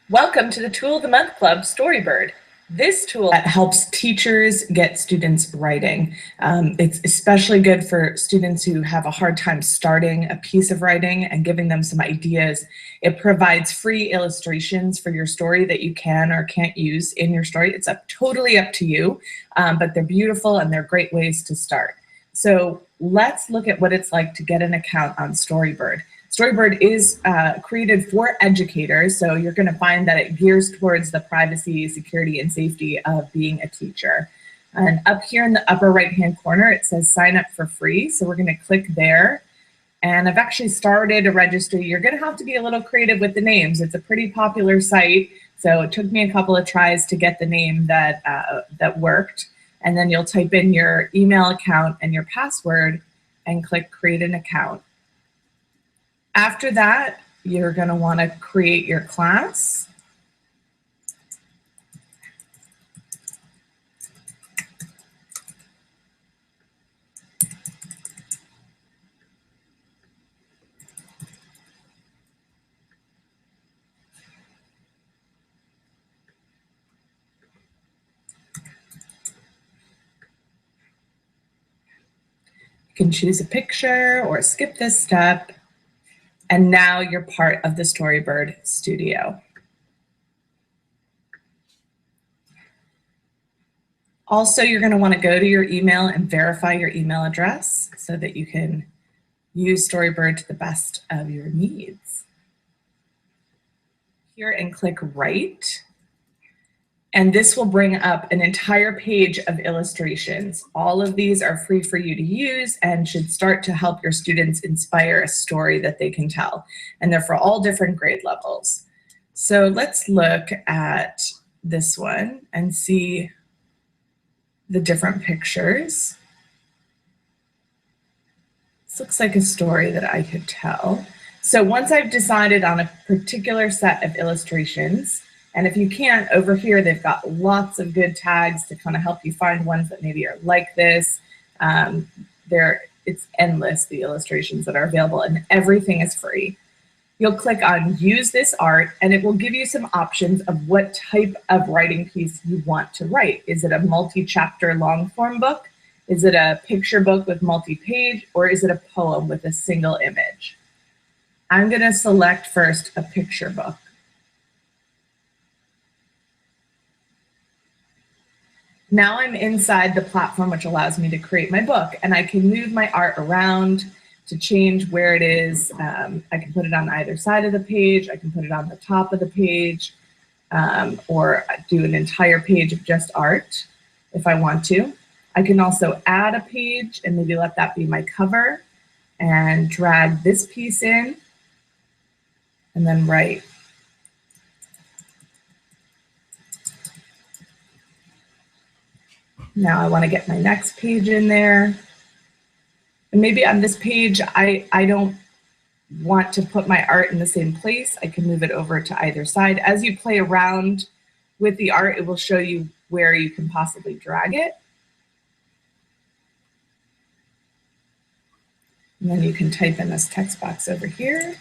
Welcome to the Tool of the Month Club, Storybird. This tool helps teachers get students writing. It's especially good for students who have a hard time starting a piece of writing and giving them some ideas. It provides free illustrations for your story that you can or can't use in your story. It's totally up to you, but they're beautiful and they're great ways to start. So let's look at what it's like to get an account on Storybird. Storybird is created for educators, so you're going to find that it gears towards the privacy, security, and safety of being a teacher. And up here in the upper right-hand corner, it says sign up for free, so we're going to click there. And I've actually started a registry. You're going to have to be a little creative with the names. It's a pretty popular site, so it took me a couple of tries to get the name that worked. And then you'll type in your email account and your password and click create an account. After that, you're going to want to create your class. You can choose a picture or skip this step. And now you're part of the Storybird studio. Also, you're going to want to go to your email and verify your email address so that you can use Storybird to the best of your needs. Here and click Write. And this will bring up an entire page of illustrations. All of these are free for you to use and should start to help your students inspire a story that they can tell. And they're for all different grade levels. So let's look at this one and see the different pictures. This looks like a story that I could tell. So once I've decided on a particular set of illustrations, and if you can't, over here, they've got lots of good tags to kind of help you find ones that maybe are like this. It's endless, the illustrations that are available, and everything is free. You'll click on Use This Art, and it will give you some options of what type of writing piece you want to write. Is it a multi-chapter long form book? Is it a picture book with multi-page? Or is it a poem with a single image? I'm going to select first a picture book. Now I'm inside the platform, which allows me to create my book, and I can move my art around to change where it is. I can put it on either side of the page. I can put it on the top of the page, or do an entire page of just art if I want to. I can also add a page and maybe let that be my cover and drag this piece in and then write. Now I want to get my next page in there. And maybe on this page, I don't want to put my art in the same place. I can move it over to either side. As you play around with the art, it will show you where you can possibly drag it. And then you can type in this text box over here.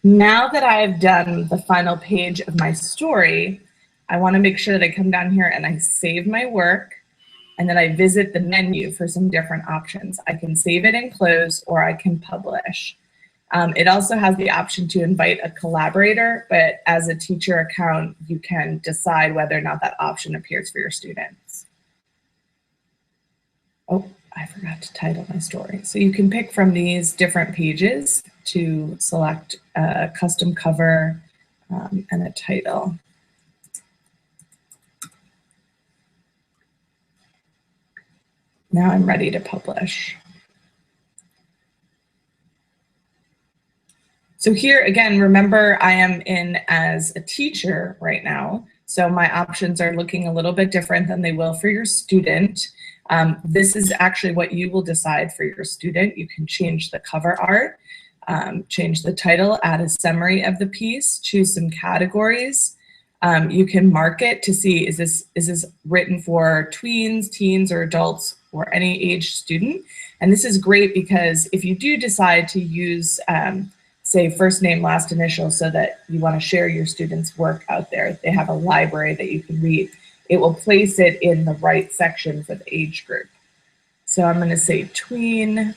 Now that I've done the final page of my story, I want to make sure that I come down here and I save my work, and then I visit the menu for some different options. I can save it and close, or I can publish. It also has the option to invite a collaborator, but as a teacher account, you can decide whether or not that option appears for your students. Oh, I forgot to title my story. So you can pick from these different pages to select a custom cover and a title. Now I'm ready to publish. So here again, remember I am in as a teacher right now. So my options are looking a little bit different than they will for your student. This is actually what you will decide for your student. You can change the cover art, change the title, add a summary of the piece, choose some categories. You can mark it to see, is this written for tweens, teens, or adults, or any age student? And this is great because if you do decide to use, say, first name, last initial, so that you want to share your students' work out there, they have a library that you can read, it will place it in the right section for the age group. So I'm going to say tween,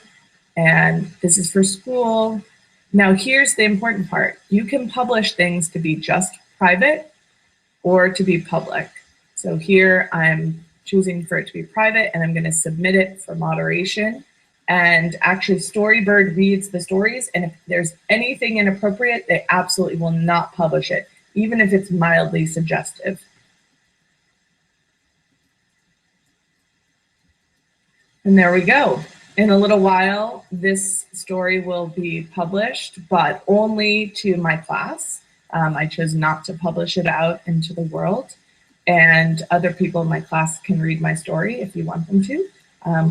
and this is for school. Now here's the important part. You can publish things to be just private or to be public. So here I'm choosing for it to be private, and I'm going to submit it for moderation. And actually Storybird reads the stories, and if there's anything inappropriate, they absolutely will not publish it, even if it's mildly suggestive. And there we go. In a little while, this story will be published, but only to my class. I chose not to publish it out into the world, and other people in my class can read my story if you want them to,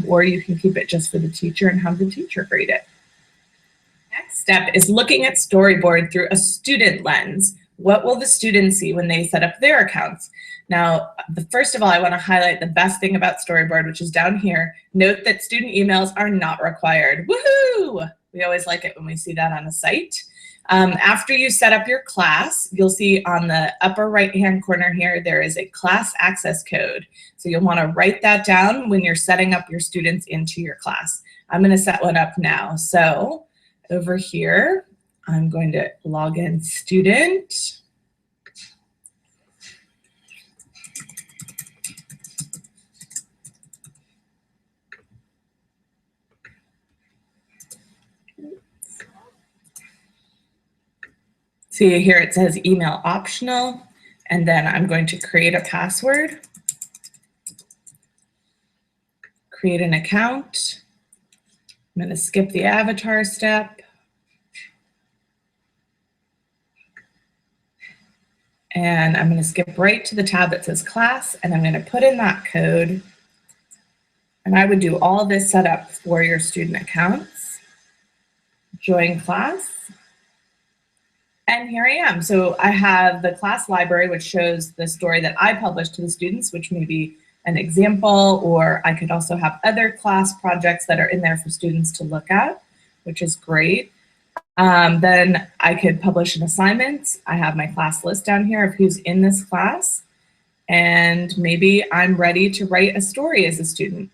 or you can keep it just for the teacher and have the teacher grade it. Next step is looking at Storyboard through a student lens. What will the students see when they set up their accounts? Now, first of all, I want to highlight the best thing about Storyboard, which is down here. Note that student emails are not required. Woohoo! We always like it when we see that on a site. After you set up your class, you'll see on the upper right-hand corner here, there is a class access code. So you'll want to write that down when you're setting up your students into your class. I'm going to set one up now. So over here, I'm going to log in student. See here it says email optional, and then I'm going to create a password, create an account. I'm going to skip the avatar step. And I'm going to skip right to the tab that says class, and I'm going to put in that code. And I would do all this setup for your student accounts. Join class. And here I am. So I have the class library, which shows the story that I published to the students, which may be an example, or I could also have other class projects that are in there for students to look at, which is great. Then I could publish an assignment. I have my class list down here of who's in this class. And maybe I'm ready to write a story as a student.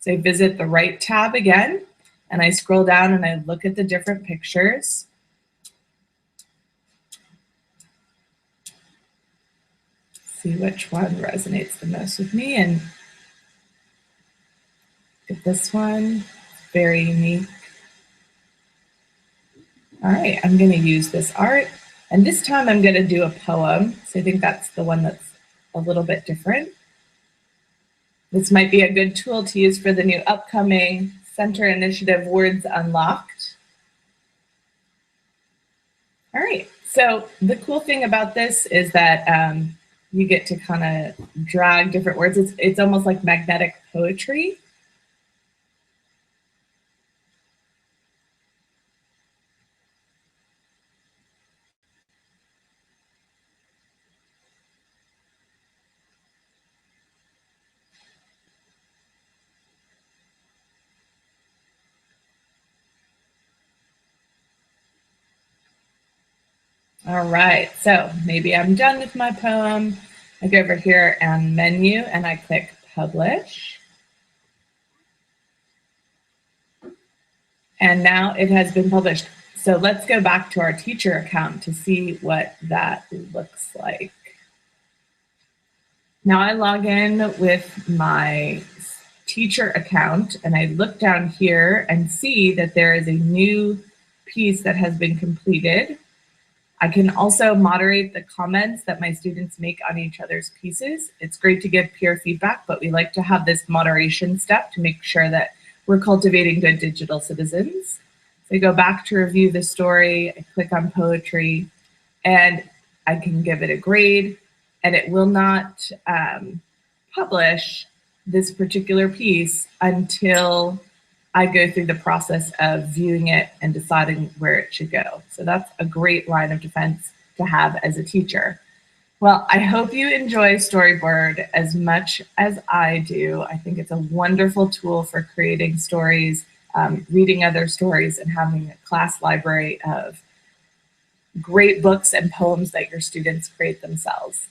So I visit the right tab again, and I scroll down and I look at the different pictures. See which one resonates the most with me, and get this one, very unique. All right, I'm going to use this art, and this time I'm going to do a poem. So I think that's the one that's a little bit different. This might be a good tool to use for the new upcoming Center Initiative Words Unlocked. All right, so the cool thing about this is that you get to kind of drag different words. It's almost like magnetic poetry. All right, so maybe I'm done with my poem. I go over here and menu, and I click publish. And now it has been published. So let's go back to our teacher account to see what that looks like. Now I log in with my teacher account, and I look down here and see that there is a new piece that has been completed. I can also moderate the comments that my students make on each other's pieces. It's great to give peer feedback, but we like to have this moderation step to make sure that we're cultivating good digital citizens. So I go back to review the story, I click on poetry, and I can give it a grade, and it will not publish this particular piece until I go through the process of viewing it and deciding where it should go. So that's a great line of defense to have as a teacher. Well, I hope you enjoy Storybird as much as I do. I think it's a wonderful tool for creating stories, reading other stories, and having a class library of great books and poems that your students create themselves.